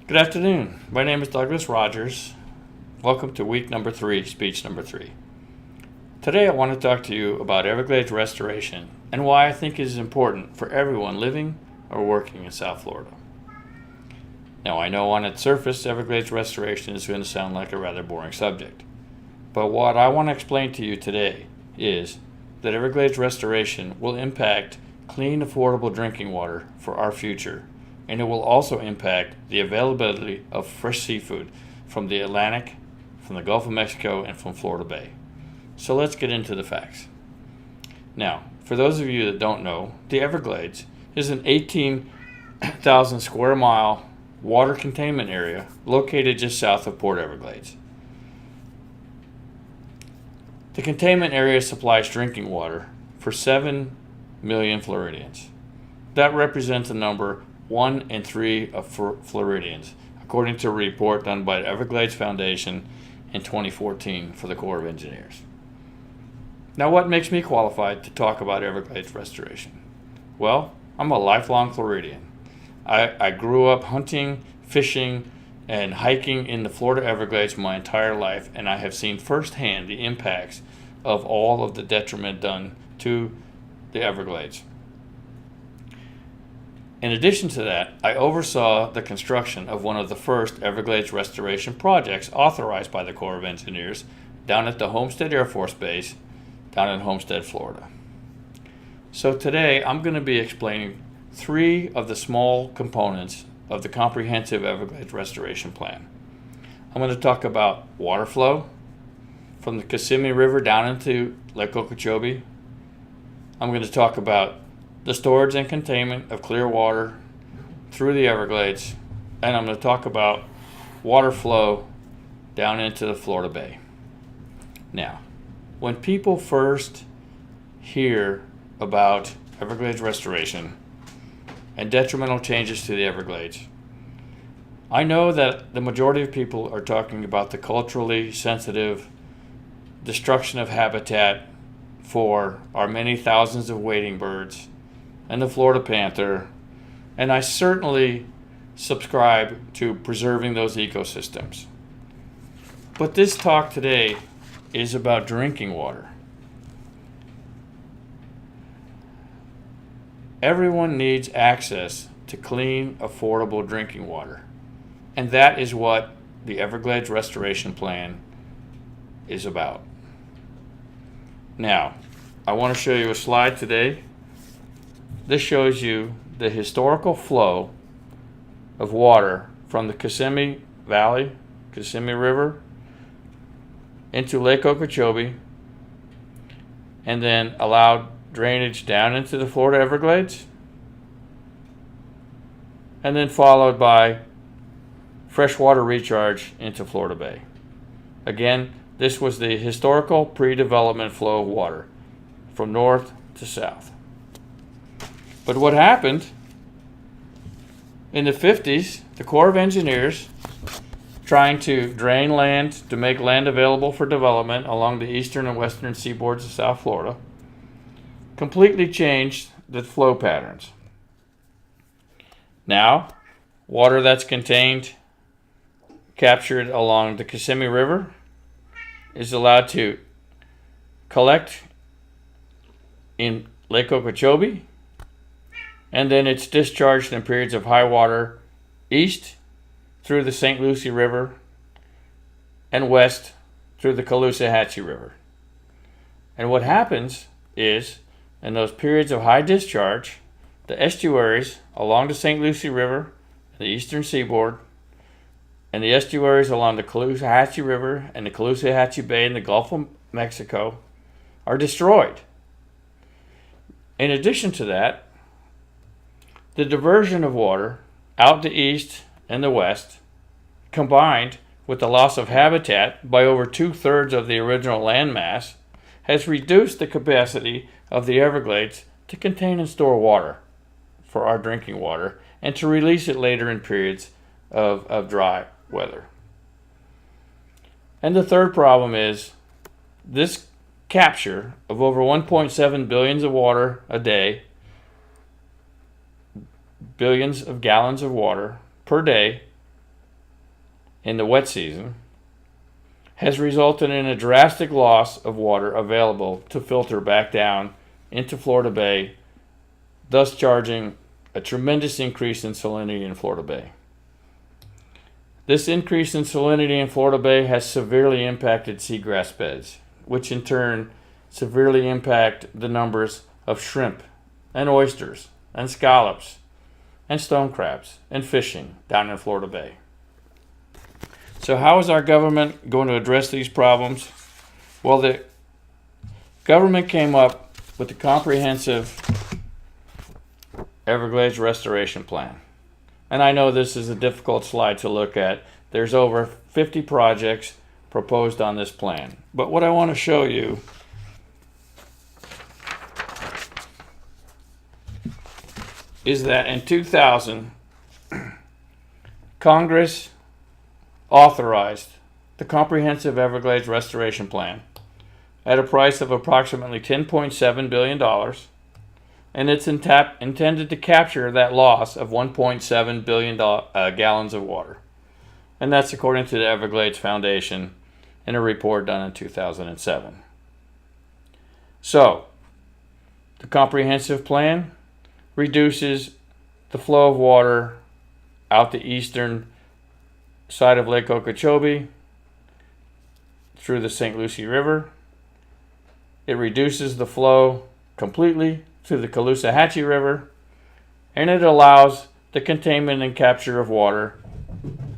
Good afternoon. My name is Douglas Rogers. Welcome to week number 3, speech number 3. Today I want to talk to you about Everglades restoration and why I think it is important for everyone living or working in South Florida. Now I know on its surface Everglades restoration is going to sound like a rather boring subject, but what I want to explain to you today is that Everglades restoration will impact clean, affordable drinking water for our future, and it will also impact the availability of fresh seafood from the Atlantic, from the Gulf of Mexico, and from Florida Bay. So let's get into the facts. Now, for those of you that don't know, the Everglades is an 18,000 square mile water containment area located just south of Port Everglades. The containment area supplies drinking water for 7 million Floridians. That represents a number 1 in 3 of Floridians, according to a report done by the Everglades Foundation in 2014 for the Corps of Engineers. Now, what makes me qualified to talk about Everglades restoration? Well, I'm a lifelong Floridian. I grew up hunting, fishing, and hiking in the Florida Everglades my entire life, and I have seen firsthand the impacts of all of the detriment done to the Everglades. In addition to that, I oversaw the construction of one of the first Everglades restoration projects authorized by the Corps of Engineers down at the Homestead Air Force Base down in Homestead, Florida. So today I'm going to be explaining 3 of the small components of the comprehensive Everglades restoration plan. I'm going to talk about water flow from the Kissimmee River down into Lake Okeechobee. I'm going to talk about the storage and containment of clear water through the Everglades, and I'm going to talk about water flow down into the Florida Bay. Now, when people first hear about Everglades restoration and detrimental changes to the Everglades, I know that the majority of people are talking about the culturally sensitive destruction of habitat for our many thousands of wading birds and the Florida panther, and I certainly subscribe to preserving those ecosystems. But this talk today is about drinking water. Everyone needs access to clean, affordable drinking water. And that is what the Everglades Restoration Plan is about. Now, I want to show you a slide today. This shows you the historical flow of water from the Kissimmee Valley, Kissimmee River, into Lake Okeechobee, and then allowed drainage down into the Florida Everglades, and then followed by freshwater recharge into Florida Bay. Again, this was the historical pre-development flow of water from north to south. But what happened in the 50s, the Corps of Engineers, trying to drain land to make land available for development along the eastern and western seaboards of South Florida, completely changed the flow patterns. Now, water that's contained, captured along the Kissimmee River, is allowed to collect in Lake Okeechobee, and then it's discharged in periods of high water east through the St. Lucie River and west through the Caloosahatchee River. And what happens is, in those periods of high discharge, the estuaries along the St. Lucie River, the eastern seaboard, and the estuaries along the Caloosahatchee River and the Caloosahatchee Bay in the Gulf of Mexico are destroyed. In addition to that, the diversion of water out the east and the west, combined with the loss of habitat by over 2/3 of the original landmass, has reduced the capacity of the Everglades to contain and store water for our drinking water and to release it later in periods of dry weather. And the third problem is this capture of over 1.7 billions of water a day, billions of gallons of water per day, in the wet season has resulted in a drastic loss of water available to filter back down into Florida Bay, thus charging a tremendous increase in salinity in Florida Bay. This increase in salinity in Florida Bay has severely impacted seagrass beds, which in turn severely impact the numbers of shrimp and oysters and scallops and stone crabs and fishing down in Florida Bay. So how is our government going to address these problems? Well, the government came up with a comprehensive Everglades restoration plan. And I know this is a difficult slide to look at. There's over 50 projects proposed on this plan. But what I want to show you is that in 2000, Congress authorized the Comprehensive Everglades Restoration Plan at a price of approximately $10.7 billion, and it's intended to capture that loss of 1.7 billion gallons of water. And that's according to the Everglades Foundation in a report done in 2007. So, the comprehensive plan reduces the flow of water out the eastern side of Lake Okeechobee through the St. Lucie River. It reduces the flow completely through the Caloosahatchee River, and it allows the containment and capture of water,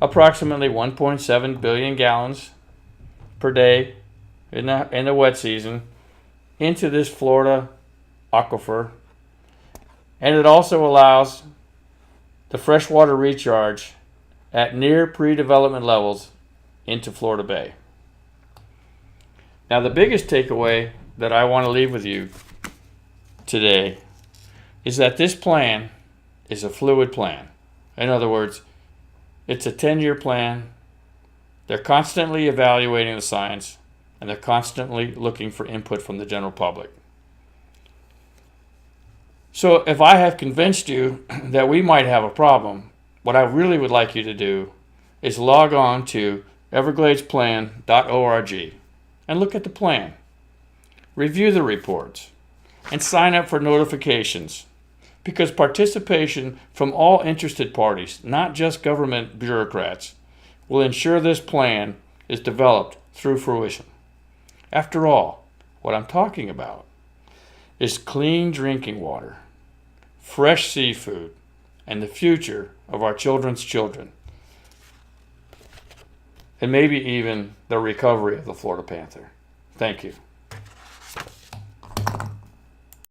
approximately 1.7 billion gallons per day in the wet season, into this Florida aquifer. And it also allows the freshwater recharge at near pre-development levels into Florida Bay. Now, the biggest takeaway that I want to leave with you today is that this plan is a fluid plan. In other words, it's a 10-year plan. They're constantly evaluating the science, and they're constantly looking for input from the general public. So if I have convinced you that we might have a problem, what I really would like you to do is log on to evergladesplan.org and look at the plan. Review the reports and sign up for notifications, because participation from all interested parties, not just government bureaucrats, will ensure this plan is developed through fruition. After all, what I'm talking about is clean drinking water, fresh seafood, and the future of our children's children, and maybe even the recovery of the Florida panther. Thank you.